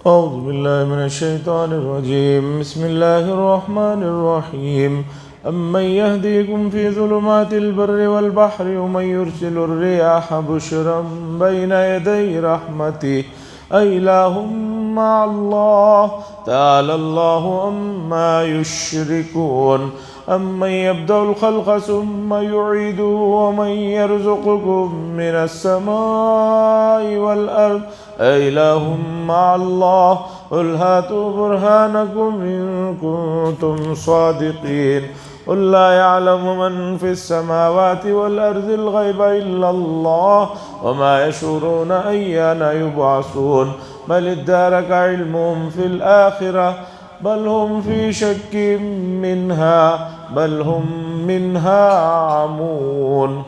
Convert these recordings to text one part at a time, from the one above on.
أعوذ بالله من الشيطان الرجيم. بسم الله الرحمن الرحيم. أمن يهديكم في ظلمات البر والبحر ومن يرسل الرياح بشرا بين يدي رحمته أإله مع الله تعالى الله عما يشركون. أمن يبدأ الخلق ثم يعيده ومن يرزقكم من السماء والأرض أإله مع الله قل هاتوا برهانكم إن كنتم صادقين. قل لا يعلم من في السماوات والأرض الغيب إلا الله وما يشعرون أيان يبعثون. بل ادارك علمهم في الآخرة بل هم في شك منها بل هم منها عمون.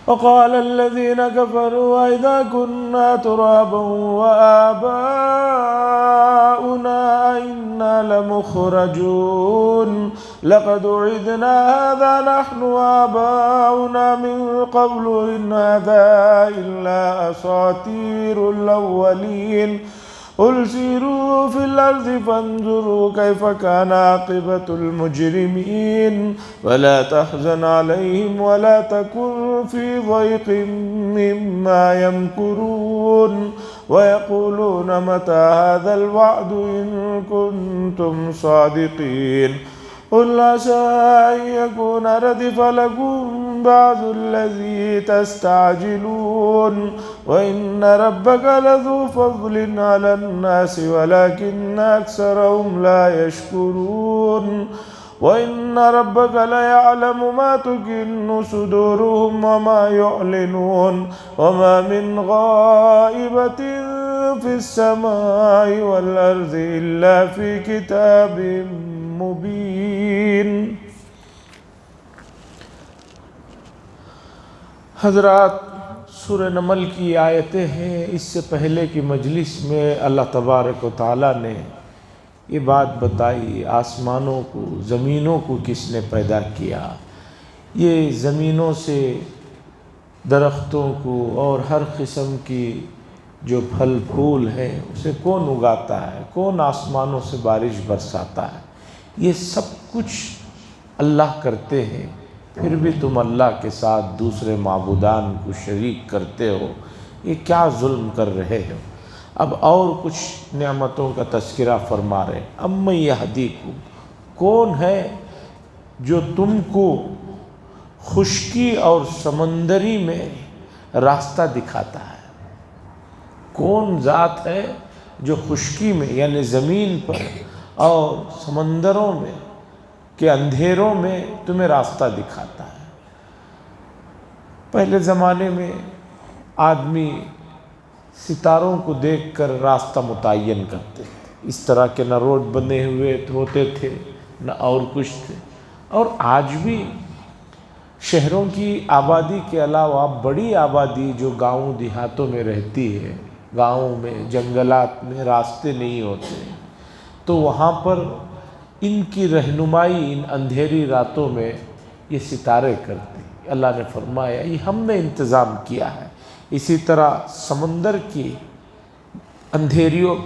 وقال الذين كفروا أئذا كنا ترابا وآباؤنا أئنا لمخرجون لقد وعدنا هذا نحن وآباؤنا من قبل إن هذا إلا أساطير الأولين. قل سيروا في الأرض فانظروا كيف كان عاقبة المجرمين ولا تحزن عليهم ولا تكن في ضيق مما يمكرون ويقولون متى هذا الوعد إن كنتم صادقين. قل عسى أن يكون ردف لكم بعض الذي تستعجلون وإن ربك لذو فضل على الناس ولكن أكثرهم لا يشكرون. وإن ربك ليعلم ما تكن صدورهم وما يعلنون وما من غائبة في السماء والأرض إلا في كتاب مبين. حضرات، سورہ نمل کی آیتیں ہیں. اس سے پہلے کی مجلس میں اللہ تبارک و تعالیٰ نے یہ بات بتائی آسمانوں کو زمینوں کو کس نے پیدا کیا. یہ زمینوں سے درختوں کو اور ہر قسم کی جو پھل پھول ہے اسے کون اگاتا ہے، کون آسمانوں سے بارش برساتا ہے. یہ سب کچھ اللہ کرتے ہیں، پھر بھی تم اللہ کے ساتھ دوسرے معبودان کو شریک کرتے ہو. یہ کیا ظلم کر رہے ہو. اب اور کچھ نعمتوں کا تذکرہ فرما رہے. امن یہدیکم، کون ہے جو تم کو خشکی اور سمندری میں راستہ دکھاتا ہے. کون ذات ہے جو خشکی میں یعنی زمین پر اور سمندروں میں کے اندھیروں میں تمہیں راستہ دکھاتا ہے. پہلے زمانے میں آدمی ستاروں کو دیکھ کر راستہ متعین کرتے تھے. اس طرح کے نہ روڈ بنے ہوئے ہوتے تھے نہ اور کچھ تھے. اور آج بھی شہروں کی آبادی کے علاوہ بڑی آبادی جو گاؤں دیہاتوں میں رہتی ہے، گاؤں میں جنگلات میں راستے نہیں ہوتے، تو وہاں پر ان کی رہنمائی ان اندھیری راتوں میں یہ ستارے کرتے. اللہ نے فرمایا یہ ہم نے انتظام کیا ہے. اسی طرح سمندر کی اندھیریوں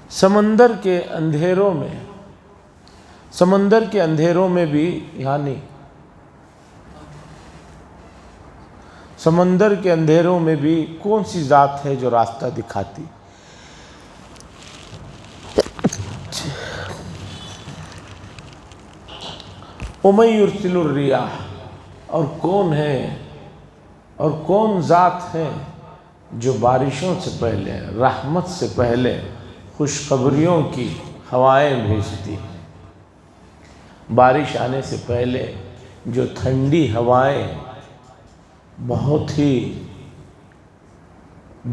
سمندر کے اندھیروں میں بھی یعنی سمندر کے اندھیروں میں بھی کون سی ذات ہے جو راستہ دکھاتی. وَمَن يُرْسِلُ الرِّيَاحَ، اور کون ہے اور کون ذات ہے جو بارشوں سے پہلے رحمت سے پہلے خوشخبریوں کی ہوائیں بھیجتی ہے. بارش آنے سے پہلے جو ٹھنڈی ہوائیں بہت ہی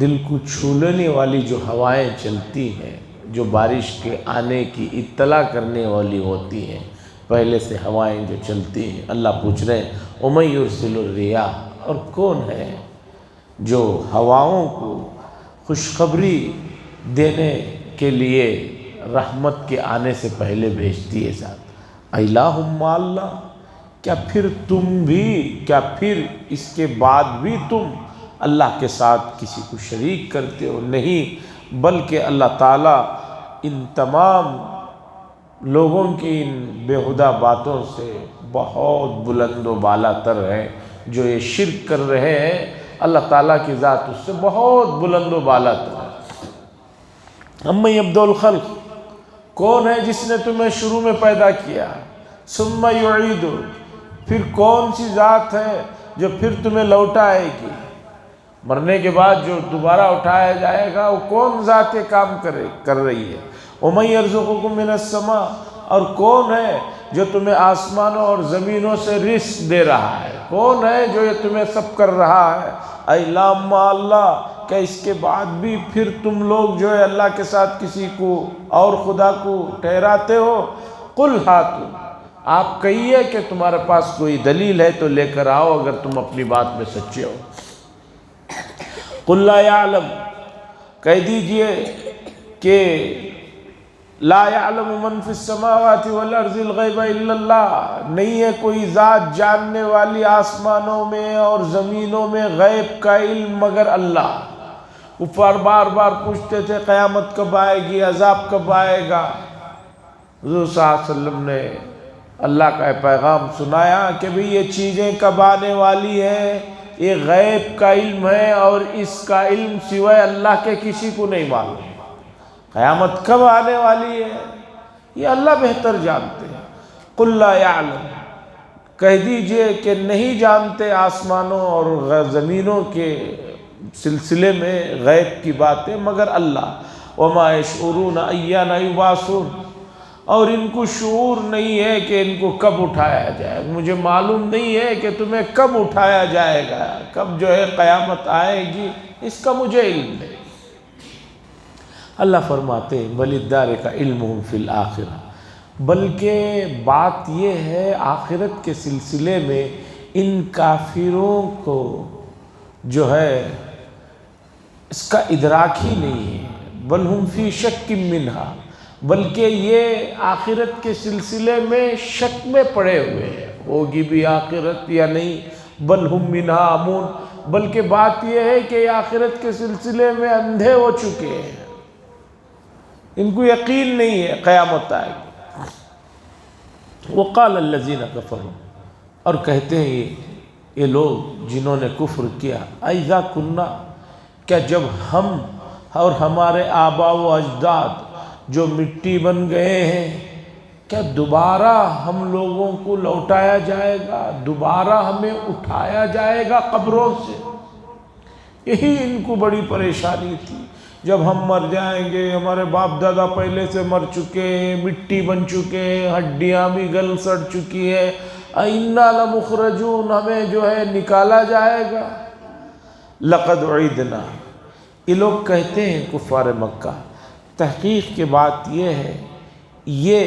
دل کو چھو لینے والی جو ہوائیں چلتی ہیں، جو بارش کے آنے کی اطلاع کرنے والی ہوتی ہیں، پہلے سے ہوائیں جو چلتی ہیں. اللہ پوچھ رہے ہیں وَمَن يُرْسِلُ الرِّيَاحَ، اور کون ہے جو ہواؤں کو خوشخبری دینے کے لیے رحمت کے آنے سے پہلے بھیجتی ہے ذات. الہ مع اللہ، کیا پھر اس کے بعد بھی تم اللہ کے ساتھ کسی کو شریک کرتے ہو؟ نہیں، بلکہ اللہ تعالیٰ ان تمام لوگوں کی ان بیہودہ باتوں سے بہت بلند و بالا تر ہے۔ جو یہ شرک کر رہے ہیں، اللہ تعالیٰ کی ذات اس سے بہت بلند و بالا تر ہے۔ اَمَّن یَبْدَئُ الْخَلْقَ، کون ہے جس نے تمہیں شروع میں پیدا کیا؟ ثُمَّ یُعِیدُ، پھر کون سی ذات ہے جو پھر تمہیں لوٹائے گی؟ مرنے کے بعد جو دوبارہ اٹھایا جائے گا، وہ کون ذات یہ کام کر رہی ہے؟ وَمَن یَرْزُقُکُم مِّنَ السَّمَاءِ، اور کون ہے جو تمہیں آسمانوں اور زمینوں سے رزق دے رہا ہے؟ کون ہے جو یہ تمہیں سب کر رہا ہے؟ اَإِلَٰهٌ مَّعَ اللَّهِ، کہ اس کے بعد بھی پھر تم لوگ جو ہے اللہ کے ساتھ کسی کو اور خدا کو ٹھہراتے ہو؟ قُلْ هَاتُوا، آپ کہیے کہ تمہارے پاس کوئی دلیل ہے تو لے کر آؤ اگر تم اپنی بات میں سچے ہو۔ قُلْ لَا يَعْلَمُ، کہہ دیجئے کہ لا يعلم من فی السماوات والارض الغیب الا اللہ، نہیں ہے کوئی ذات جاننے والی آسمانوں میں اور زمینوں میں غیب کا علم مگر اللہ۔ اوپر بار بار پوچھتے تھے قیامت کب آئے گی، عذاب کب آئے گا؟ حضور صلی اللہ علیہ وسلم نے اللہ کا پیغام سنایا کہ بھئی یہ چیزیں کب آنے والی ہیں، یہ غیب کا علم ہے اور اس کا علم سوائے اللہ کے کسی کو نہیں معلوم۔ قیامت کب آنے والی ہے یہ اللہ بہتر جانتے ہیں۔ قُلْ لَا يَعْلَمُ، کہہ دیجئے کہ نہیں جانتے آسمانوں اور زمینوں کے سلسلے میں غیب کی باتیں مگر اللہ۔ وَمَا يَشْعُرُونَ أَيَّانَ يُبْعَثُونَ، اور ان کو شعور نہیں ہے کہ ان کو کب اٹھایا جائے۔ مجھے معلوم نہیں ہے کہ تمہیں کب اٹھایا جائے گا، کب جو ہے قیامت آئے گی، اس کا مجھے علم نہیں۔ اللہ فرماتے ہیں بل الدارک علمہم فی الآخرہ، بلکہ بات یہ ہے آخرت کے سلسلے میں ان کافروں کو جو ہے اس کا ادراک ہی نہیں ہے۔ بل ہم فی شک منہا، بلکہ یہ آخرت کے سلسلے میں شک میں پڑے ہوئے ہیں، ہوگی بھی آخرت یا نہیں۔ بل ہم منہا عمون، بلکہ بات یہ ہے کہ یہ آخرت کے سلسلے میں اندھے ہو چکے ہیں، ان کو یقین نہیں ہے قیامت آئے گی۔ وقال الذین کفروا، اور کہتے ہیں یہ لوگ جنہوں نے کفر کیا، اذا کننا، کیا جب ہم اور ہمارے آباء و اجداد جو مٹی بن گئے ہیں، کیا دوبارہ ہم لوگوں کو لوٹایا جائے گا، دوبارہ ہمیں اٹھایا جائے گا قبروں سے؟ یہی ان کو بڑی پریشانی تھی، جب ہم مر جائیں گے، ہمارے باپ دادا پہلے سے مر چکے ہیں، مٹی بن چکے ہیں، ہڈیاں بھی گل سڑ چکی ہیں، اِنَّا لَمُخْرَجُونَ، ہمیں جو ہے نکالا جائے گا۔ لَقَدْ عِدْنَا، یہ لوگ کہتے ہیں کفار مکہ، تحقیق کے بات یہ ہے یہ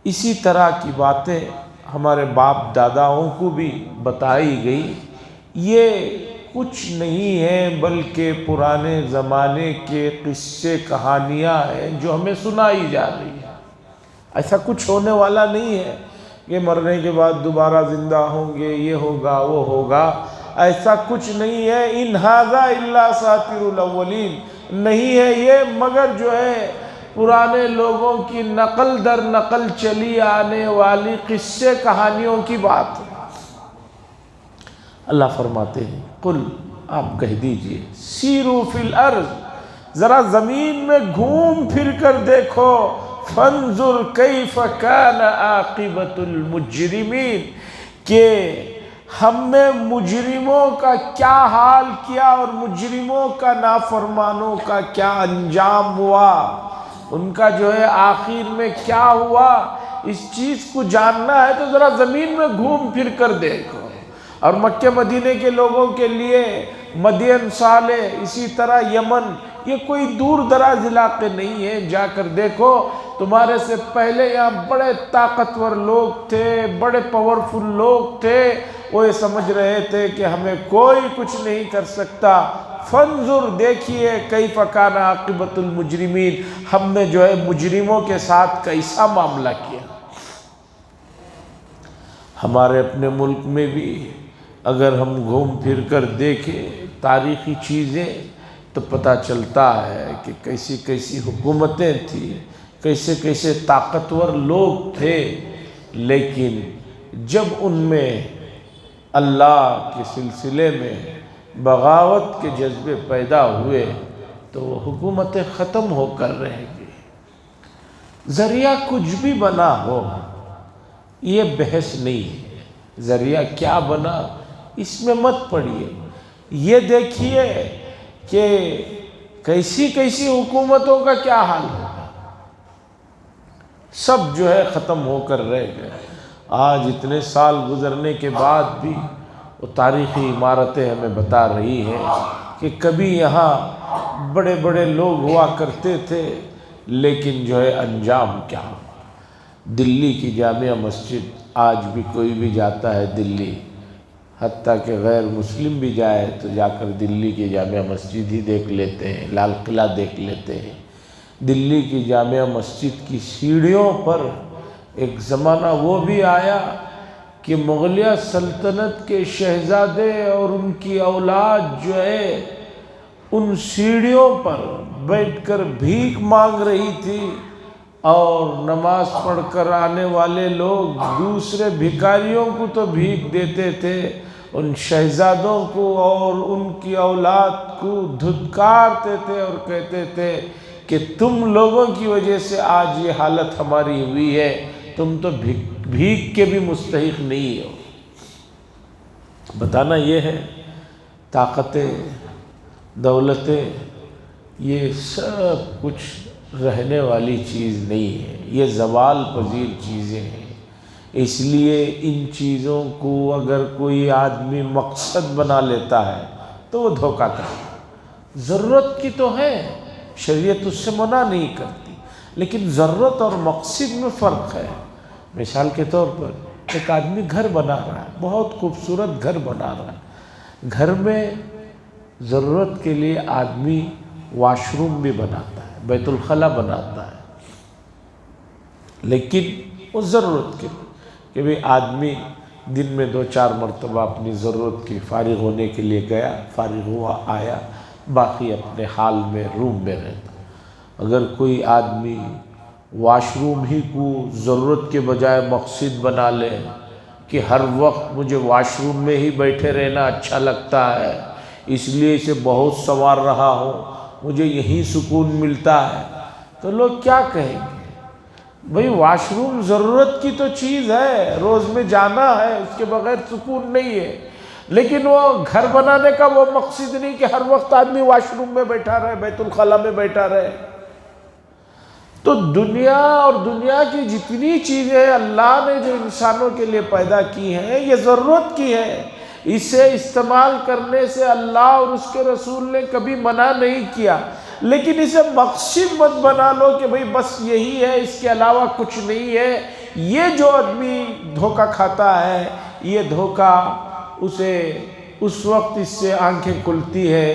اسی طرح کی باتیں ہمارے باپ داداؤں کو بھی بتائی گئی، یہ کچھ نہیں ہے بلکہ پرانے زمانے کے قصے کہانیاں ہیں جو ہمیں سنائی جا رہی ہیں، ایسا کچھ ہونے والا نہیں ہے کہ مرنے کے بعد دوبارہ زندہ ہوں گے، یہ ہوگا وہ ہوگا، ایسا کچھ نہیں ہے۔ ان ھذا الا اساطیر الاولین، نہیں ہے یہ مگر جو ہے پرانے لوگوں کی نقل در نقل چلی آنے والی قصے کہانیوں کی بات ہے۔ اللہ فرماتے ہیں قل، آپ کہہ دیجئے سیروا فی الارض، ذرا زمین میں گھوم پھر کر دیکھو، فانظر کیف کان عاقبۃ المجرمین، کہ ہم نے مجرموں کا کیا حال کیا اور مجرموں کا، نافرمانوں کا کیا انجام ہوا، ان کا جو ہے آخر میں کیا ہوا، اس چیز کو جاننا ہے تو ذرا زمین میں گھوم پھر کر دیکھو۔ اور مکہ مدینے کے لوگوں کے لیے مدین، صالح، اسی طرح یمن، یہ کوئی دور دراز علاقے نہیں ہیں، جا کر دیکھو۔ تمہارے سے پہلے یہاں بڑے طاقتور لوگ تھے، بڑے پاورفل لوگ تھے، وہ یہ سمجھ رہے تھے کہ ہمیں کوئی کچھ نہیں کر سکتا۔ فانظر، دیکھیے، کیف کان عاقبۃ المجرمین، ہم نے جو ہے مجرموں کے ساتھ کیسا معاملہ کیا۔ ہمارے اپنے ملک میں بھی اگر ہم گھوم پھر کر دیکھیں تاریخی چیزیں تو پتہ چلتا ہے کہ کیسی کیسی حکومتیں تھیں، کیسے کیسے طاقتور لوگ تھے، لیکن جب ان میں اللہ کے سلسلے میں بغاوت کے جذبے پیدا ہوئے تو وہ حکومتیں ختم ہو کر رہ گئی۔ ذریعہ کچھ بھی بنا ہو، یہ بحث نہیں ہے، ذریعہ کیا بنا اس میں مت پڑیے، یہ دیکھیے کہ کیسی کیسی حکومتوں کا کیا حال ہوگا۔ سب جو ہے ختم ہو کر رہ گئے۔ آج اتنے سال گزرنے کے بعد بھی وہ تاریخی عمارتیں ہمیں بتا رہی ہیں کہ کبھی یہاں بڑے بڑے لوگ ہوا کرتے تھے، لیکن جو ہے انجام کیا ہوا۔ دلی کی جامع مسجد آج بھی کوئی بھی جاتا ہے دلی، حتیٰ کہ غیر مسلم بھی جائے تو جا کر دلی کی جامع مسجد ہی دیکھ لیتے ہیں، لال قلعہ دیکھ لیتے ہیں۔ دلی کی جامع مسجد کی سیڑھیوں پر ایک زمانہ وہ بھی آیا کہ مغلیہ سلطنت کے شہزادے اور ان کی اولاد جو ہے ان سیڑھیوں پر بیٹھ کر بھیک مانگ رہی تھی، اور نماز پڑھ کر آنے والے لوگ دوسرے بھکاریوں کو تو بھیک دیتے تھے، ان شہزادوں کو اور ان کی اولاد کو دھتکارتے تھے اور کہتے تھے کہ تم لوگوں کی وجہ سے آج یہ حالت ہماری ہوئی ہے، تم تو بھیک کے بھی مستحق نہیں ہو۔ بتانا یہ ہے طاقتیں، دولتیں، یہ سب کچھ رہنے والی چیز نہیں ہے، یہ زوال پذیر چیزیں ہیں۔ اس لیے ان چیزوں کو اگر کوئی آدمی مقصد بنا لیتا ہے تو وہ دھوکہ کرتا ہے۔ ضرورت کی تو ہے، شریعت اس سے منع نہیں کرتی، لیکن ضرورت اور مقصد میں فرق ہے۔ مثال کے طور پر ایک آدمی گھر بنا رہا ہے، بہت خوبصورت گھر بنا رہا ہے، گھر میں ضرورت کے لیے آدمی واش روم بھی بناتا ہے، بیت الخلا بناتا ہے، لیکن وہ ضرورت کے لیے کہ بھی آدمی دن میں 2-4 مرتبہ اپنی ضرورت کی فارغ ہونے کے لیے گیا، فارغ ہوا آیا، باقی اپنے حال میں روم میں رہتا۔ اگر کوئی آدمی واش روم ہی کو ضرورت کے بجائے مقصد بنا لے کہ ہر وقت مجھے واش روم میں ہی بیٹھے رہنا اچھا لگتا ہے، اس لیے اسے بہت سنوار رہا ہوں، مجھے یہیں سکون ملتا ہے، تو لوگ کیا کہیں گے؟ بھئی واش روم ضرورت کی تو چیز ہے، روز میں جانا ہے، اس کے بغیر سکون نہیں ہے، لیکن وہ گھر بنانے کا وہ مقصد نہیں کہ ہر وقت آدمی واش روم میں بیٹھا رہے، بیت الخلا میں بیٹھا رہے۔ تو دنیا اور دنیا کی جتنی چیزیں اللہ نے جو انسانوں کے لیے پیدا کی ہیں یہ ضرورت کی ہے، اسے استعمال کرنے سے اللہ اور اس کے رسول نے کبھی منع نہیں کیا، لیکن اسے مقصد مت بنا لو کہ بھئی بس یہی ہے، اس کے علاوہ کچھ نہیں ہے۔ یہ جو آدمی دھوکہ کھاتا ہے، یہ دھوکہ اسے اس وقت اس سے آنکھیں کھلتی ہے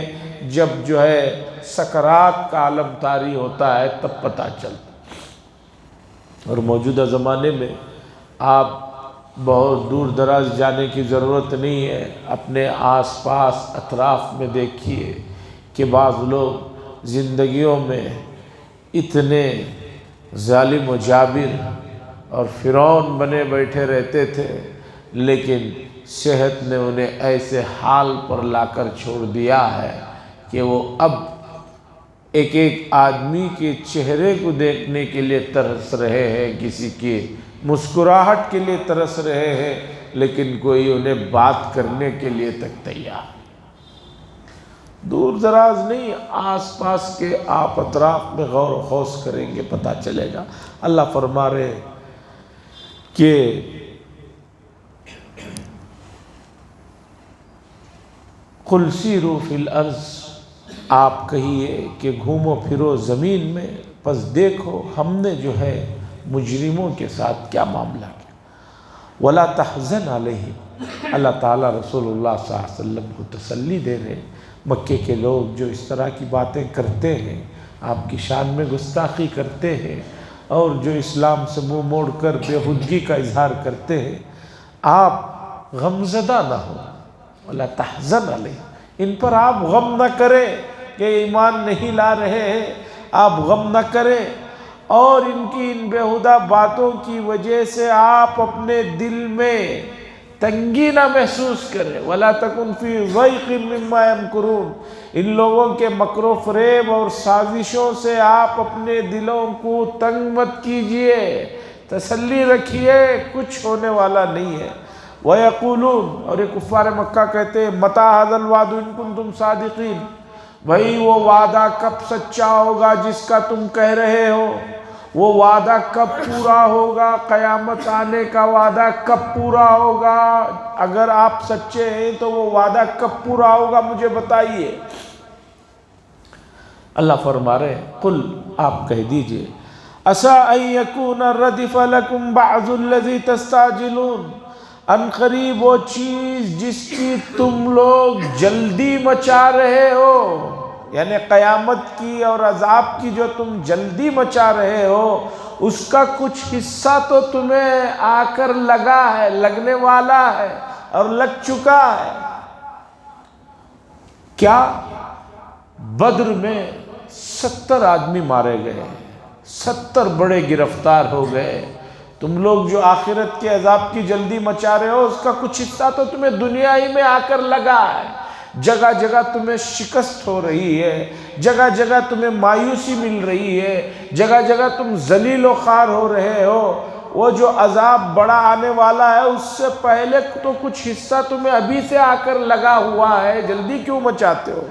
جب جو ہے سکرات کا عالم طاری ہوتا ہے، تب پتہ چلتا۔ اور موجودہ زمانے میں آپ بہت دور دراز جانے کی ضرورت نہیں ہے، اپنے آس پاس اطراف میں دیکھیے کہ بعض لوگ زندگیوں میں اتنے ظالم و جابر اور فرعون بنے بیٹھے رہتے تھے، لیکن صحت نے انہیں ایسے حال پر لا کر چھوڑ دیا ہے کہ وہ اب ایک ایک آدمی کے چہرے کو دیکھنے کے لیے ترس رہے ہیں، کسی کی مسکراہٹ کے لیے ترس رہے ہیں، لیکن کوئی انہیں بات کرنے کے لیے تک تیار۔ دور دراز نہیں، آس پاس کے آپ اطراف میں غور و خوض کریں گے پتہ چلے گا۔ اللہ فرما رہے کہ قُلْ سِیرُوا فِی الْأَرْضِ، آپ کہیے کہ گھومو پھرو زمین میں، پس دیکھو ہم نے جو ہے مجرموں کے ساتھ کیا معاملہ کیا۔ وَلَا تَحْزَنْ عَلَيْهِمْ، اللہ تعالیٰ رسول اللہ صلی اللہ علیہ وسلم کو تسلی دے رہے۔ مکے کے لوگ جو اس طرح کی باتیں کرتے ہیں، آپ کی شان میں گستاخی کرتے ہیں، اور جو اسلام سے منہ موڑ کر بے خودگی کا اظہار کرتے ہیں، آپ غمزدہ نہ ہو، ولا تحزن علیہ، ان پر آپ غم نہ کریں کہ ایمان نہیں لا رہے ہیں، آپ غم نہ کریں، اور ان کی ان بیہودہ باتوں کی وجہ سے آپ اپنے دل میں تنگی نہ محسوس کریں۔ وَلَا تَكُنْ فِي ضَيْقٍ مِّمَّا يَمْكُرُونَ، ان لوگوں کے مکر و فریب اور سازشوں سے آپ اپنے دلوں کو تنگ مت کیجئے، تسلی رکھیے، کچھ ہونے والا نہیں ہے۔ وَيَقُولُونَ، اور یہ کفار مکہ کہتے ہیں، مَتَى هَذَا الْوَعْدُ إِن كُنتُمْ صَادِقِينَ، بھئی وہ وعدہ کب سچا ہوگا جس کا تم کہہ رہے ہو؟ وہ وعدہ کب پورا ہوگا؟ قیامت آنے کا وعدہ کب پورا ہوگا؟ اگر آپ سچے ہیں تو وہ وعدہ کب پورا ہوگا مجھے بتائیے۔ اللہ فرما رہے ہیں، قل، آپ کہہ دیجئے، عَسَىٰ أَن يَكُونَ رَدِفَ لَكُمْ بَعْضُ الَّذِي تَسْتَعْجِلُونَ، ان قریب وہ چیز جس کی تم لوگ جلدی مچا رہے ہو، یعنی قیامت کی اور عذاب کی جو تم جلدی مچا رہے ہو، اس کا کچھ حصہ تو تمہیں آ کر لگا ہے، لگنے والا ہے اور لگ چکا ہے۔ کیا؟ بدر میں 70 آدمی مارے گئے، 70 بڑے گرفتار ہو گئے۔ تم لوگ جو آخرت کے عذاب کی جلدی مچا رہے ہو، اس کا کچھ حصہ تو تمہیں دنیا ہی میں آ کر لگا ہے۔ جگہ جگہ تمہیں شکست ہو رہی ہے، جگہ جگہ تمہیں مایوسی مل رہی ہے، جگہ جگہ تم ذلیل و خوار ہو رہے ہو۔ وہ جو عذاب بڑا آنے والا ہے، اس سے پہلے تو کچھ حصہ تمہیں ابھی سے آ کر لگا ہوا ہے، جلدی کیوں مچاتے ہو؟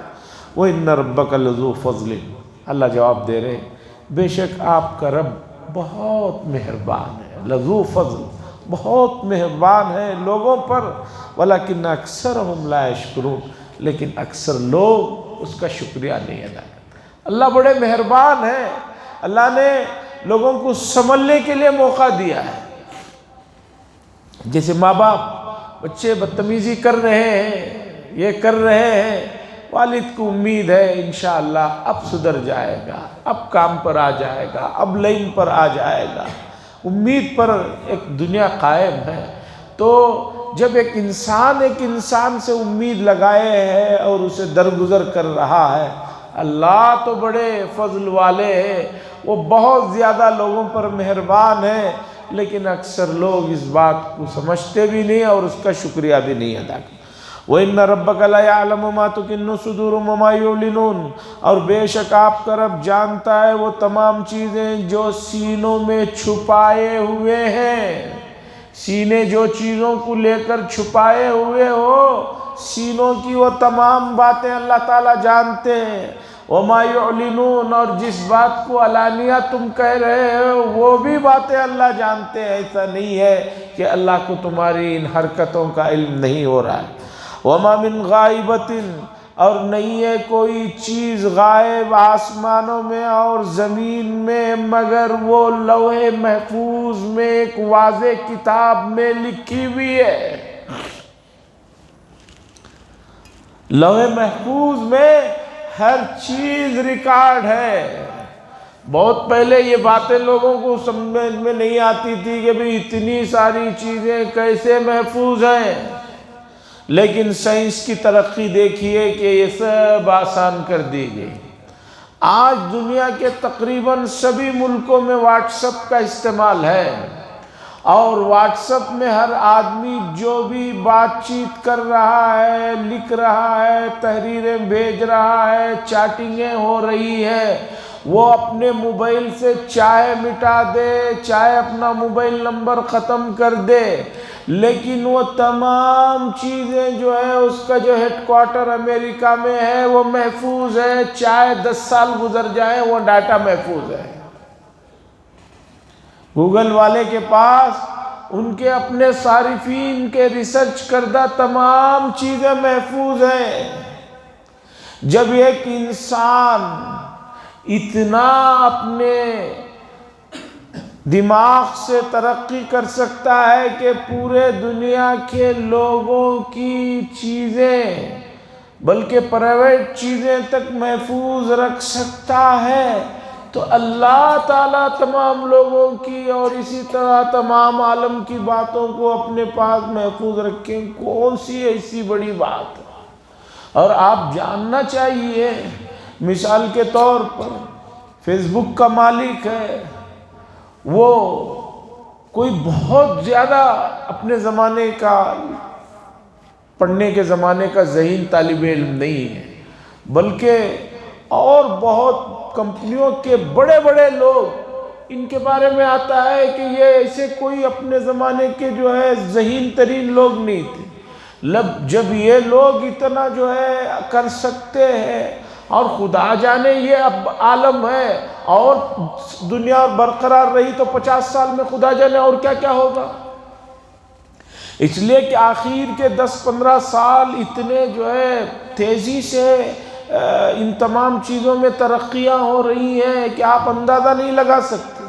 وَإِنَّ رَبَّكَ لَذُو فَضْلٍ، اللہ جواب دے رہے، بے شک آپ کا رب بہت مہربان ہے، لذو فضل، بہت مہربان ہے لوگوں پر، وَلَكِنَّ أَكْثَرَهُمْ لَا يَشْكُرُونَ، لیکن اکثر لوگ اس کا شکریہ نہیں ادا کرتے۔ اللہ بڑے مہربان ہیں، اللہ نے لوگوں کو سنبھلنے کے لیے موقع دیا ہے۔ جیسے ماں باپ، بچے بدتمیزی کر رہے ہیں، یہ کر رہے ہیں، والد کو امید ہے انشاءاللہ اب سدھر جائے گا، اب کام پر آ جائے گا، اب لائن پر آ جائے گا، امید پر ایک دنیا قائم ہے۔ تو جب ایک انسان سے امید لگائے ہے اور اسے درگزر کر رہا ہے، اللہ تو بڑے فضل والے ہیں، وہ بہت زیادہ لوگوں پر مہربان ہے، لیکن اکثر لوگ اس بات کو سمجھتے بھی نہیں اور اس کا شکریہ بھی نہیں ادا کرتے۔ وَإِنَّ رَبَّكَ لَيَعْلَمُ مَا تُكِنُّ صُدُورُهُمْ وَمَا يُعْلِنُونَ، اور بے شک آپ کا رب جانتا ہے وہ تمام چیزیں جو سینوں میں چھپائے ہوئے ہیں۔ سینے جو چیزوں کو لے کر چھپائے ہوئے ہو، سینوں کی وہ تمام باتیں اللہ تعالیٰ جانتے ہیں۔ وَمَا يُعْلِنُونَ، اور جس بات کو علانیہ تم کہہ رہے ہو وہ بھی باتیں اللہ جانتے ہیں۔ ایسا نہیں ہے کہ اللہ کو تمہاری ان حرکتوں کا علم نہیں ہو رہا ہے۔ وَمَا مِنْ غَائِبَةٍ، اور نہیں ہے کوئی چیز غائب آسمانوں میں اور زمین میں مگر وہ لوح محفوظ میں ایک واضح کتاب میں لکھی ہوئی ہے۔ لوح محفوظ میں ہر چیز ریکارڈ ہے۔ بہت پہلے یہ باتیں لوگوں کو سمجھ میں نہیں آتی تھی کہ بھی اتنی ساری چیزیں کیسے محفوظ ہیں، لیکن سائنس کی ترقی دیکھیے کہ یہ سب آسان کر دی گئی۔ آج دنیا کے تقریباً سبھی ملکوں میں واٹس ایپ کا استعمال ہے، اور واٹس ایپ میں ہر آدمی جو بھی بات چیت کر رہا ہے، لکھ رہا ہے، تحریریں بھیج رہا ہے، چیٹنگیں ہو رہی ہیں، وہ اپنے موبائل سے چاہے مٹا دے، چاہے اپنا موبائل نمبر ختم کر دے، لیکن وہ تمام چیزیں جو ہے اس کا جو ہیڈ کوارٹر امریکہ میں ہے وہ محفوظ ہے، چاہے 10 سال گزر جائیں وہ ڈاٹا محفوظ ہے۔ گوگل والے کے پاس ان کے اپنے صارفین کے ریسرچ کردہ تمام چیزیں محفوظ ہیں۔ جب ایک انسان اتنا اپنے دماغ سے ترقی کر سکتا ہے کہ پورے دنیا کے لوگوں کی چیزیں بلکہ پرائیویٹ چیزیں تک محفوظ رکھ سکتا ہے، تو اللہ تعالیٰ تمام لوگوں کی اور اسی طرح تمام عالم کی باتوں کو اپنے پاس محفوظ رکھیں، کون سی ایسی بڑی بات ہے؟ اور آپ جاننا چاہیے، مثال کے طور پر فیس بک کا مالک ہے، وہ کوئی بہت زیادہ اپنے زمانے کا، پڑھنے کے زمانے کا ذہین طالب علم نہیں ہے، بلکہ اور بہت کمپنیوں کے بڑے بڑے لوگ، ان کے بارے میں آتا ہے کہ یہ ایسے کوئی اپنے زمانے کے جو ہے ذہین ترین لوگ نہیں تھے۔ جب یہ لوگ اتنا جو ہے کر سکتے ہیں، اور خدا جانے یہ اب عالم ہے اور دنیا برقرار رہی تو 50 سال میں خدا جانے اور کیا کیا ہوگا۔ اس لیے کہ آخر کے 10-15 سال اتنے جو ہے تیزی سے ان تمام چیزوں میں ترقیاں ہو رہی ہیں کہ آپ اندازہ نہیں لگا سکتے۔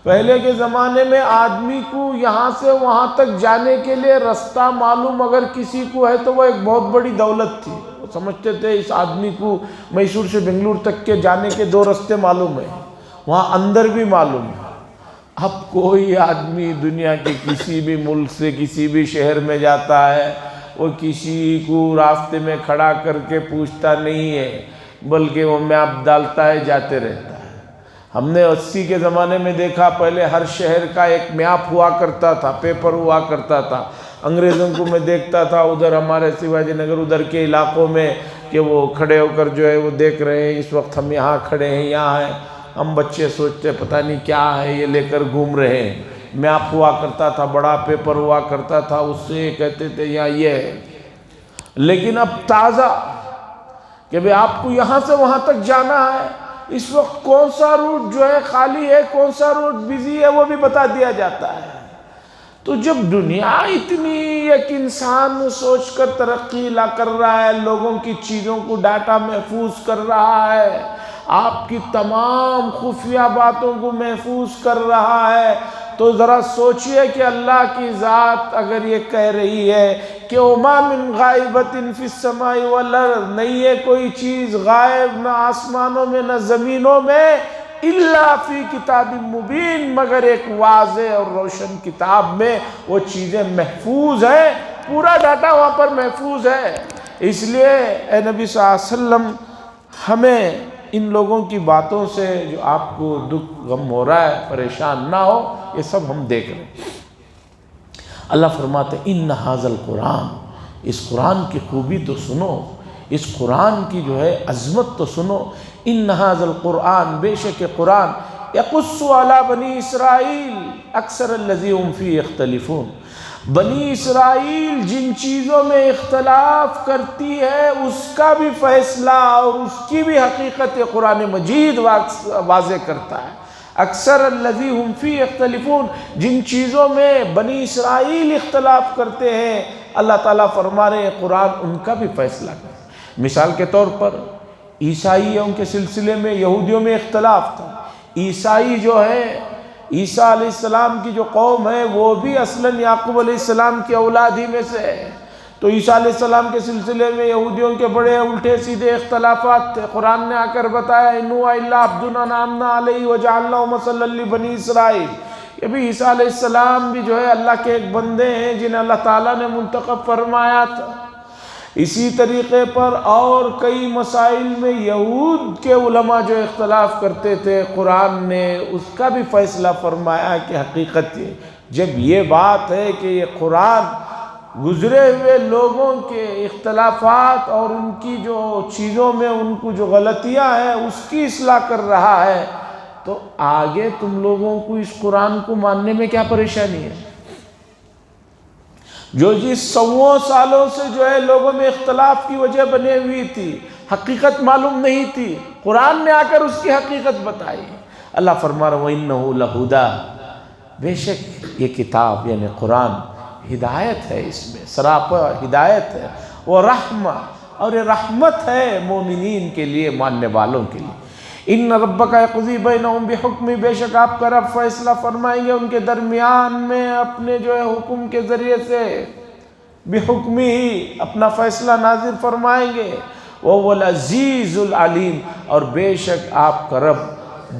پہلے کے زمانے میں آدمی کو یہاں سے وہاں تک جانے کے لیے رستہ معلوم اگر کسی کو ہے تو وہ ایک بہت بڑی دولت تھی۔ وہ سمجھتے تھے اس آدمی کو میسور سے بنگلور تک کے جانے کے 2 رستے معلوم ہیں، وہاں اندر بھی معلوم ہے۔ اب کوئی آدمی دنیا کے کسی بھی ملک سے کسی بھی شہر میں جاتا ہے، وہ کسی کو راستے میں کھڑا کر کے پوچھتا نہیں ہے، بلکہ وہ میپ ڈالتا ہے، جاتے رہتا ہے۔ ہم نے 80 کے زمانے میں دیکھا، پہلے ہر شہر کا ایک میپ ہوا کرتا تھا، پیپر ہوا کرتا تھا۔ انگریزوں کو میں دیکھتا تھا ادھر ہمارے شیواجی نگر ادھر کے علاقوں میں کہ وہ کھڑے ہو کر جو ہے وہ دیکھ رہے ہیں، اس وقت ہم یہاں کھڑے ہیں، یہاں ہیں۔ ہم بچے سوچتے پتہ نہیں کیا ہے یہ لے کر گھوم رہے ہیں۔ میپ ہوا کرتا تھا، بڑا پیپر ہوا کرتا تھا، اس سے کہتے تھے یہاں یہ ہے۔ لیکن اب تازہ کہ بھئی آپ کو یہاں سے وہاں تک جانا ہے، اس وقت کون سا روٹ جو ہے خالی ہے، کون سا روٹ بزی ہے، وہ بھی بتا دیا جاتا ہے۔ تو جب دنیا اتنی ایک انسان سوچ کر ترقی لا کر رہا ہے، لوگوں کی چیزوں کو ڈاٹا محفوظ کر رہا ہے، آپ کی تمام خفیہ باتوں کو محفوظ کر رہا ہے، تو ذرا سوچئے کہ اللہ کی ذات اگر یہ کہہ رہی ہے کہ وَمَا مِنْ غَائِبَةٍ فِي السَّمَاءِ وَالْأَرْضِ، نہیں ہے کوئی چیز غائب، نہ آسمانوں میں نہ زمینوں میں، إِلَّا فِي كِتَابٍ مُبِينٍ، مگر ایک واضح اور روشن کتاب میں وہ چیزیں محفوظ ہیں، پورا ڈاٹا وہاں پر محفوظ ہے۔ اس لیے اے نبی صلی اللہ علیہ وسلم، ہمیں ان لوگوں کی باتوں سے جو آپ کو دکھ غم ہو رہا ہے پریشان نہ ہو، یہ سب ہم دیکھ رہے ہیں۔ اللہ فرماتے ہیں اِنَّ هَذَا الْقُرْآنِ، اس قرآن کی خوبی تو سنو، اس قرآن کی جو ہے عظمت تو سنو۔ اِنَّ هَذَا الْقُرْآنِ، بے شک قرآن، يَقُصُّ عَلَى بَنِي إِسْرَائِيلَ أَكْثَرَ الَّذِي هُمْ فِيهِ يَخْتَلِفُونَ، بنی اسرائیل جن چیزوں میں اختلاف کرتی ہے اس کا بھی فیصلہ اور اس کی بھی حقیقت قرآن مجید واضح کرتا ہے۔ اکثر الذی ہم فی یختلفون، جن چیزوں میں بنی اسرائیل اختلاف کرتے ہیں، اللہ تعالیٰ فرما رہے ہیں قرآن ان کا بھی فیصلہ کرتا ہے۔ مثال کے طور پر عیسائیوں کے سلسلے میں یہودیوں میں اختلاف تھا۔ عیسائی جو ہے، عیسیٰ علیہ السلام کی جو قوم ہے وہ بھی اصلاً یعقوب علیہ السلام کی اولاد ہی میں سے ہے، تو عیسیٰ علیہ السلام کے سلسلے میں یہودیوں کے بڑے الٹے سیدھے اختلافات تھے۔ قرآن نے آ کر بتایا اِنْ هُوَ إِلَّا عَبْدٌ أَنْعَمْنَا عَلَيْهِ وَجَعَلْنَاهُ مَثَلًا لِبَنِي إِسْرَائِيلَ، یہ بھی عیسیٰ علیہ السلام بھی جو ہے اللہ کے ایک بندے ہیں جنہیں اللہ تعالیٰ نے منتخب فرمایا تھا۔ اسی طریقے پر اور کئی مسائل میں یہود کے علماء جو اختلاف کرتے تھے، قرآن نے اس کا بھی فیصلہ فرمایا کہ حقیقت یہ، جب یہ بات ہے کہ یہ قرآن گزرے ہوئے لوگوں کے اختلافات اور ان کی جو چیزوں میں ان کو جو غلطیاں ہیں اس کی اصلاح کر رہا ہے، تو آگے تم لوگوں کو اس قرآن کو ماننے میں کیا پریشانی ہے؟ جو جس 100 سالوں سے جو ہے لوگوں میں اختلاف کی وجہ بنے ہوئی تھی، حقیقت معلوم نہیں تھی، قرآن نے آ کر اس کی حقیقت بتائی۔ اللہ فرما رہا وَإِنَّهُ لَهُدًى، بے شک یہ کتاب یعنی قرآن ہدایت ہے، اس میں سراپا ہدایت ہے، وہ رحمہ، اور یہ رحمت ہے مومنین کے لیے، ماننے والوں کے لیے۔ ان ربک یقضی بینہم بحکم، بے شک آپ کا رب فیصلہ فرمائیں گے ان کے درمیان میں اپنے جو ہے حکم کے ذریعے سے، بحکم ہی اپنا فیصلہ نازل فرمائیں گے۔ وَهُوَ الْعَزِيزُ الْعَلِيمُ، اور بے شک آپ کا رب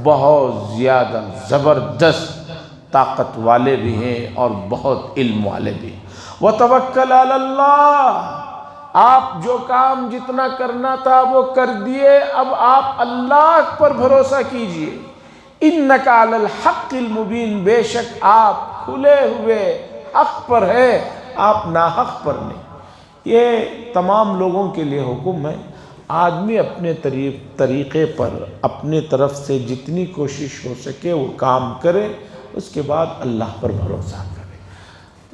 بہت زیادہ زبردست طاقت والے بھی ہیں اور بہت علم والے بھی ہیں۔ وَتَوَكَّلْ عَلَى اللَّهِ، آپ جو کام جتنا کرنا تھا وہ کر دیے، اب آپ اللہ پر بھروسہ کیجئے۔ إِنَّكَ عَلَى الْحَقِّ الْمُبِينِ، بے شک آپ کھلے ہوئے حق پر ہے، آپ ناحق پر نہیں۔ یہ تمام لوگوں کے لیے حکم ہے، آدمی اپنے طریقے پر اپنے طرف سے جتنی کوشش ہو سکے وہ کام کرے، اس کے بعد اللہ پر بھروسہ کرے،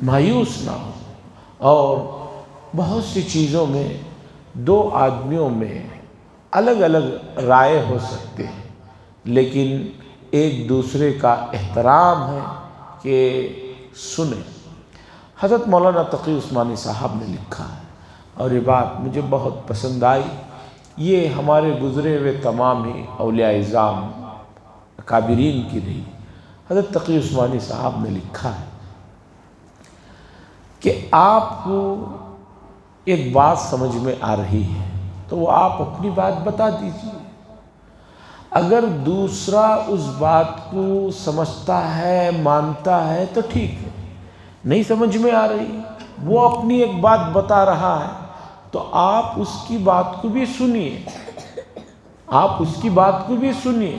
مایوس نہ ہو۔ اور بہت سی چیزوں میں دو آدمیوں میں الگ الگ رائے ہو سکتے ہیں، لیکن ایک دوسرے کا احترام ہے کہ سنیں۔ حضرت مولانا تقی عثمانی صاحب نے لکھا ہے اور یہ بات مجھے بہت پسند آئی، یہ ہمارے گزرے ہوئے تمام ہی اولیاء اعظام اکابرین کی رہی۔ حضرت تقی عثمانی صاحب نے لکھا ہے کہ آپ کو ایک بات سمجھ میں آ رہی ہے تو وہ آپ اپنی بات بتا دیجیے، اگر دوسرا اس بات کو سمجھتا ہے مانتا ہے تو ٹھیک ہے، نہیں سمجھ میں آ رہی وہ اپنی ایک بات بتا رہا ہے تو آپ اس کی بات کو بھی سنیے، آپ اس کی بات کو بھی سنیے۔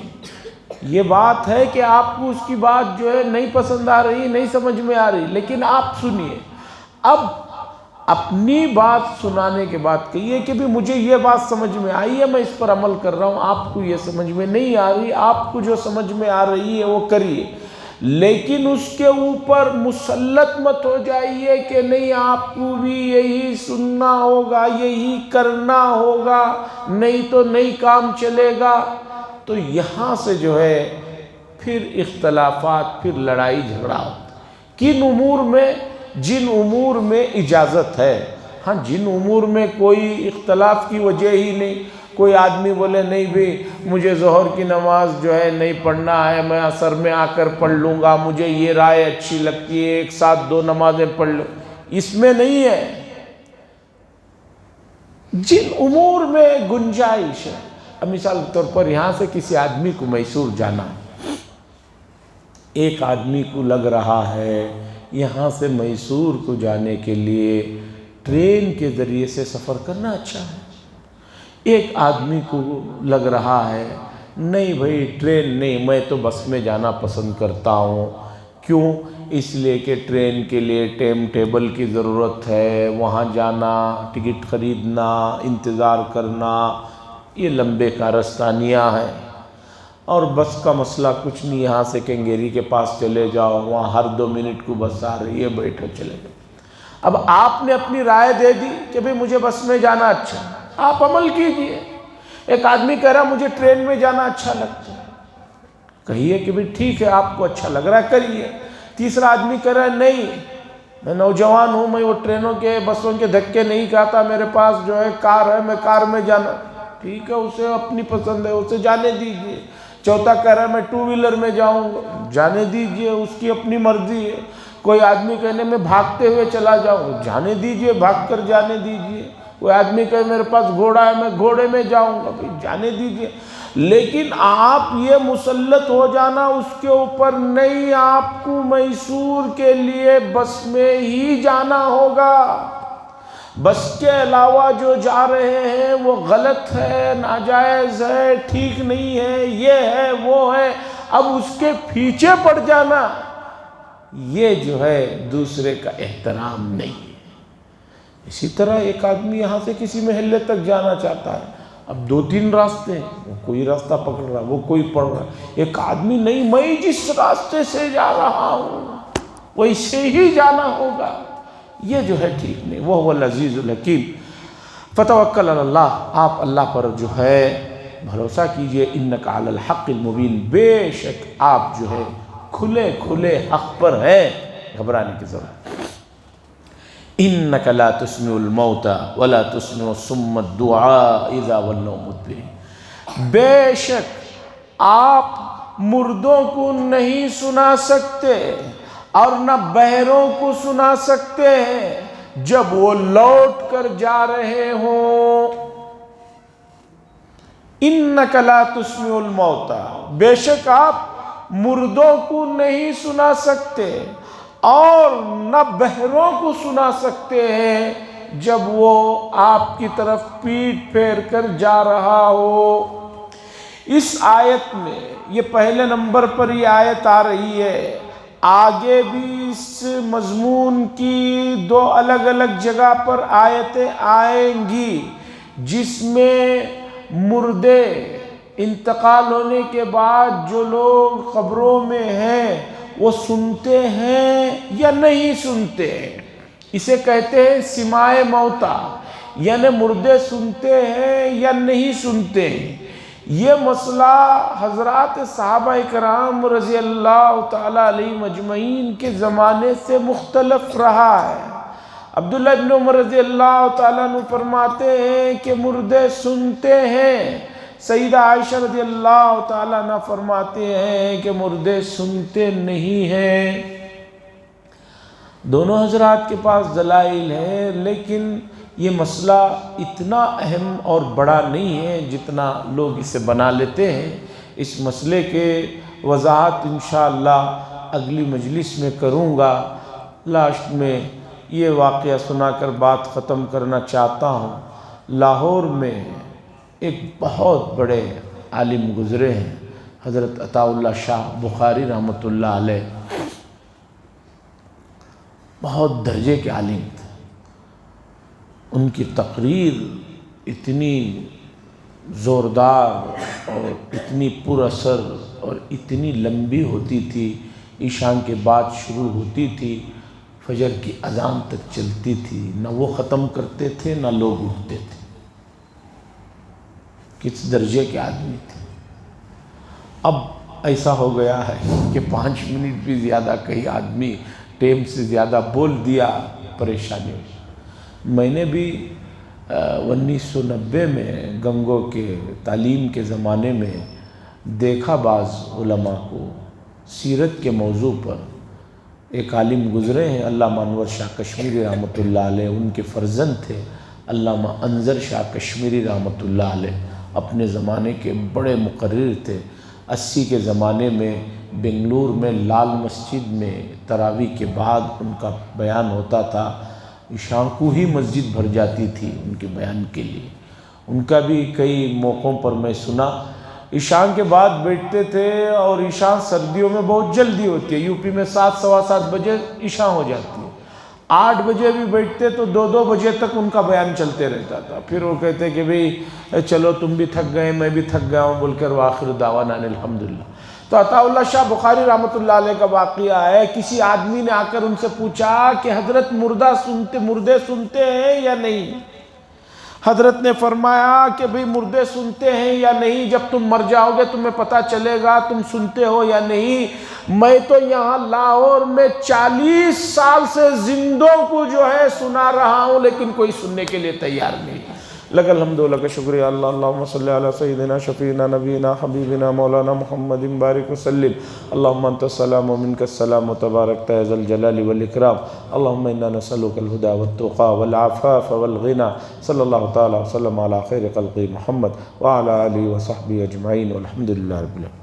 یہ بات ہے کہ آپ کو اس کی بات جو ہے نہیں پسند آ رہی، نہیں سمجھ میں آ رہی، لیکن آپ سنیے۔ اب اپنی بات سنانے کے بعد کہیے کہ بھی مجھے یہ بات سمجھ میں آئی ہے، میں اس پر عمل کر رہا ہوں، آپ کو یہ سمجھ میں نہیں آ رہی، آپ کو جو سمجھ میں آ رہی ہے وہ کریے، لیکن اس کے اوپر مسلط مت ہو جائیے کہ نہیں آپ کو بھی یہی سننا ہوگا، یہی کرنا ہوگا، نہیں تو نہیں کام چلے گا۔ تو یہاں سے جو ہے پھر اختلافات، پھر لڑائی جھگڑا ہوتا ہے۔ کن امور میں؟ جن امور میں اجازت ہے، ہاں جن امور میں کوئی اختلاف کی وجہ ہی نہیں، کوئی آدمی بولے نہیں بھی مجھے ظہر کی نماز جو ہے نہیں پڑھنا ہے، میں عصر میں آ کر پڑھ لوں گا، مجھے یہ رائے اچھی لگتی ہے ایک ساتھ دو نمازیں پڑھ لوں، اس میں نہیں ہے۔ جن امور میں گنجائش ہے، اب مثال کے طور پر یہاں سے کسی آدمی کو میسور جانا ہے، ایک آدمی کو لگ رہا ہے یہاں سے میسور کو جانے کے لیے ٹرین کے ذریعے سے سفر کرنا اچھا ہے، ایک آدمی کو لگ رہا ہے نہیں بھائی ٹرین نہیں، میں تو بس میں جانا پسند کرتا ہوں۔ کیوں؟ اس لیے کہ ٹرین کے لیے ٹائم ٹیبل کی ضرورت ہے، وہاں جانا، ٹکٹ خریدنا، انتظار کرنا، یہ لمبے کارستانیاں ہیں۔ اور بس کا مسئلہ کچھ نہیں، یہاں سے کنگیری کے پاس چلے جاؤ، وہاں ہر 2 منٹ کو بس آ رہی ہے، بیٹھو چلے جاؤ۔ اب آپ نے اپنی رائے دے دی کہ بھئی مجھے بس میں جانا اچھا ہے، آپ عمل کیجئے۔ ایک آدمی کہہ رہا مجھے ٹرین میں جانا اچھا لگتا ہے، کہیے کہ بھئی ٹھیک ہے آپ کو اچھا لگ رہا ہے کریے۔ تیسرا آدمی کہہ رہا ہے نہیں میں نوجوان ہوں، میں وہ ٹرینوں کے بسوں کے دھکے نہیں کھاتا، میرے پاس جو ہے کار ہے، میں کار میں جانا، ٹھیک ہے اسے اپنی پسند ہے، اسے جانے دیجئے۔ چوتھا کہہ رہا ہے میں 2 ویلر میں جاؤں گا، جانے دیجئے، اس کی اپنی مرضی ہے۔ کوئی آدمی کہنے میں بھاگتے ہوئے چلا جاؤں، جانے دیجئے، بھاگ کر جانے دیجئے۔ کوئی آدمی کہے میرے پاس گھوڑا ہے میں گھوڑے میں جاؤں گا، جانے دیجئے۔ لیکن آپ یہ مسلط ہو جانا اس کے اوپر نہیں، آپ کو میسور کے لیے بس میں ہی جانا ہوگا، بس کے علاوہ جو جا رہے ہیں وہ غلط ہے، ناجائز ہے، ٹھیک نہیں ہے، یہ ہے وہ ہے، اب اس کے پیچھے پڑ جانا یہ جو ہے دوسرے کا احترام نہیں ہے۔ اسی طرح ایک آدمی یہاں سے کسی محلے تک جانا چاہتا ہے، اب 2-3 راستے ہیں، وہ کوئی راستہ پکڑ رہا ہے، وہ کوئی پڑ رہا ہے، ایک آدمی نہیں میں جس راستے سے جا رہا ہوں ویسے ہی جانا ہوگا، یہ جو ہے ٹھیک نہیں۔ وہ العزیز الحکیم۔ فتوکل علی اللہ، آپ اللہ پر جو ہے بھروسہ کیجئے، انک علی الحق المبین، بے شک آپ جو ہے کھلے کھلے حق پر ہے، گھبرانے کی ضرورت۔ انک لا تسمع الموتى ولا تسمع الصم الدعاء اذا ولوا مدبرین، بے شک آپ مردوں کو نہیں سنا سکتے اور نہ بہروں کو سنا سکتے ہیں جب وہ لوٹ کر جا رہے ہوں۔ انک لا تسمع الموتى، بے شک آپ مردوں کو نہیں سنا سکتے اور نہ بہروں کو سنا سکتے ہیں جب وہ آپ کی طرف پیٹھ پھیر کر جا رہا ہو۔ اس آیت میں یہ پہلے نمبر پر یہ آیت آ رہی ہے، آگے بھی اس مضمون کی دو الگ الگ جگہ پر آیتیں آئیں گی جس میں مردے انتقال ہونے کے بعد جو لوگ قبروں میں ہیں وہ سنتے ہیں یا نہیں سنتے ہیں۔ اسے کہتے ہیں سماع موتا، یعنی مردے سنتے ہیں یا نہیں سنتے ہیں۔ یہ مسئلہ حضرات صحابہ کرام رضی اللہ تعالیٰ علیہ مجمعین کے زمانے سے مختلف رہا ہے۔ عبداللہ ابن عمر رضی اللہ تعالیٰ عنہ فرماتے ہیں کہ مردے سنتے ہیں، سیدہ عائشہ رضی اللہ تعالیٰ عنہ فرماتے ہیں کہ مردے سنتے نہیں ہیں۔ دونوں حضرات کے پاس دلائل ہیں، لیکن یہ مسئلہ اتنا اہم اور بڑا نہیں ہے جتنا لوگ اسے بنا لیتے ہیں۔ اس مسئلے کے وضاحت انشاءاللہ اگلی مجلس میں کروں گا۔ لاسٹ میں یہ واقعہ سنا کر بات ختم کرنا چاہتا ہوں۔ لاہور میں ایک بہت بڑے عالم گزرے ہیں، حضرت عطا اللہ شاہ بخاری رحمۃ اللہ علیہ، بہت درجے کے عالم تھے۔ ان کی تقریر اتنی زوردار اور اتنی پر اثر اور اتنی لمبی ہوتی تھی، عشاء کے بعد شروع ہوتی تھی، فجر کی اذان تک چلتی تھی، نہ وہ ختم کرتے تھے نہ لوگ اٹھتے تھے۔ کس درجے کے آدمی تھے۔ اب ایسا ہو گیا ہے کہ 5 منٹ بھی زیادہ کئی آدمی ٹائم سے زیادہ بول دیا، پریشانی ہوئی۔ میں نے بھی 1990 میں گنگو کے تعلیم کے زمانے میں دیکھا بعض علماء کو سیرت کے موضوع پر۔ ایک عالم گزرے ہیں علامہ انور شاہ کشمیری رحمۃ اللہ علیہ، ان کے فرزند تھے علامہ انظر شاہ کشمیری رحمۃ اللہ علیہ، اپنے زمانے کے بڑے مقرر تھے۔ 80 کے زمانے میں بنگلور میں لال مسجد میں تراویح کے بعد ان کا بیان ہوتا تھا، عشاء کو ہی مسجد بھر جاتی تھی ان کے بیان کے لیے۔ ان کا بھی کئی موقعوں پر میں سنا، عشاء کے بعد بیٹھتے تھے، اور عشاء سردیوں میں بہت جلدی ہوتی ہے، یوپی میں 7 سوا 7 بجے عشاء ہو جاتی ہے۔ 8 بجے بھی بیٹھتے تو 2 بجے تک ان کا بیان چلتے رہتا تھا۔ پھر وہ کہتے کہ بھئی چلو تم بھی تھک گئے میں بھی تھک گیا ہوں، بول کر وآخر دعوانا الحمدللہ۔ تو عطا اللہ شاہ بخاری رحمۃ اللہ علیہ کا واقعہ ہے، کسی آدمی نے آ کر ان سے پوچھا کہ حضرت مردے سنتے ہیں یا نہیں؟ حضرت نے فرمایا کہ بھئی مردے سنتے ہیں یا نہیں، جب تم مر جاؤ گے تمہیں پتہ چلے گا تم سنتے ہو یا نہیں۔ میں تو یہاں لاہور میں 40 سال سے زندوں کو جو ہے سنا رہا ہوں، لیکن کوئی سننے کے لیے تیار نہیں۔ لک الحمد لک شکریہ اللہ، اللہم صلی علی سیدنا شفیعنا نبینا حبیبنا مولانا محمد بارک وسلم۔ اللہم انت السلام و منک السلام و تبارکت یا ذا الجلال والاکرام۔ اللہم انا نسألک الہدی والتقی والعفاف والغنی۔ صلی اللہ تعالی وسلم علی خیر خلق محمد وعلی آلہ وصحبہ اجمعین والحمد للہ رب العالمین۔